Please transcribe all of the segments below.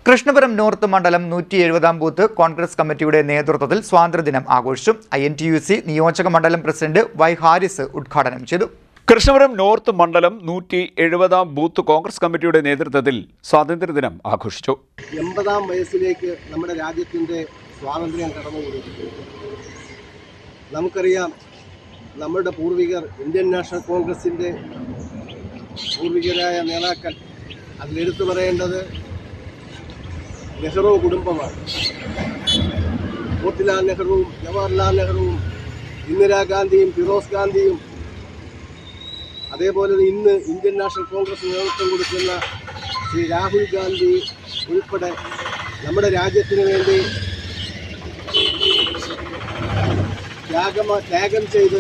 Krishnapuram north മണ്ഡലം 170 booth Congress കമ്മിറ്റിയുടെ നേതൃത്വത്തിൽ സ്വാതന്ത്ര്യദിനം ആഘോഷിച്ചു. INTUC നിയോജക മണ്ഡലം പ്രസിഡന്റ് വൈ ഹാരിസ് ഉദ്ഘാടനം ചെയ്തു. കൃഷ്ണപുരം നോർത്ത് മണ്ഡലം 170 ബൂത്ത് കോൺഗ്രസ് കമ്മിറ്റിയുടെ നേതൃത്വത്തിൽ സ്വാതന്ത്ര്യദിനം ആഘോഷിച്ചു. 80-ാം വയസ്സിലേക്ക് നമ്മുടെ രാജ്യത്തിൻ്റെ സ്വാതന്ത്ര്യം കടന്നുകൂടി. നമുക്കറിയാം, നമ്മുടെ പൂർവികർ, ഇന്ത്യൻ നാഷണൽ കോൺഗ്രസിൻ്റെ പൂർവികരായ നേതാക്കൾ, അതിലെടുത്തു പറയേണ്ടത് നെഹ്റു കുടുംബമാണ്. മോത്തിലാൽ നെഹ്റുവും ജവഹർലാൽ നെഹ്റുവും ഇന്ദിരാഗാന്ധിയും ഫിറോസ് ഗാന്ധിയും, അതേപോലെ ഇന്ന് ഇന്ത്യൻ നാഷണൽ കോൺഗ്രസ് നേതൃത്വം കൊടുക്കുന്ന ശ്രീ രാഹുൽ ഗാന്ധി ഉൾപ്പെടെ നമ്മുടെ രാജ്യത്തിന് വേണ്ടി ത്യാഗം ചെയ്ത്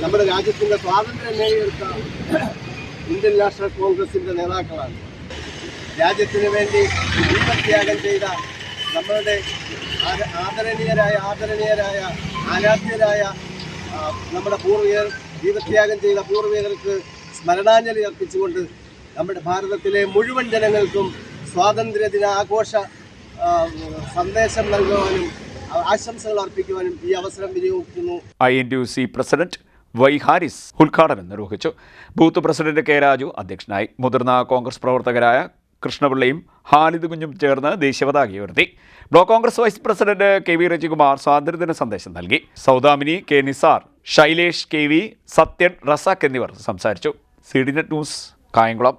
നമ്മുടെ രാജ്യത്തിൻ്റെ സ്വാതന്ത്ര്യം നേടിയെടുത്ത ഇന്ത്യൻ നാഷണൽ കോൺഗ്രസിൻ്റെ നേതാക്കളാണ്. രാജ്യത്തിന് വേണ്ടി ജീവത്യാഗം ചെയ്ത നമ്മളുടെ ആദരണീയരായ ആരാധ്യരായ നമ്മുടെ പൂർവികർ, ജീവത്യാഗം ചെയ്ത പൂർവികർക്ക് സ്മരണാഞ്ജലി അർപ്പിച്ചുകൊണ്ട് നമ്മുടെ ഭാരതത്തിലെ മുഴുവൻ ജനങ്ങൾക്കും സ്വാതന്ത്ര്യദിന ആഘോഷ സന്ദേശം നൽകുവാനും ആശംസകൾ അർപ്പിക്കുവാനും ഈ അവസരം വിനിയോഗിക്കുന്നു. INTUC പ്രസിഡന്റ് വൈ ഹാരിസ് ഉദ്ഘാടനം നിർവഹിച്ചു. ബൂത്ത് പ്രസിഡന്റ് കെ രാജു അധ്യക്ഷനായി. മുതിർന്ന കോൺഗ്രസ് പ്രവർത്തകരായ കൃഷ്ണപിള്ളയും ഹാലിദ് കുഞ്ഞും ചേർന്ന് ദേശീയപതാക ഉയർത്തി. Block Congress vice president KV Rajikumar സ്വാതന്ത്ര്യദിന സന്ദേശം നൽകി. സൗദാമിനി, കെ നിസാർ, ശൈലേഷ് KV, സത്യൻ, റസാഖ് എന്നിവർ സംസാരിച്ചു. CDNet news, Kayamkulam.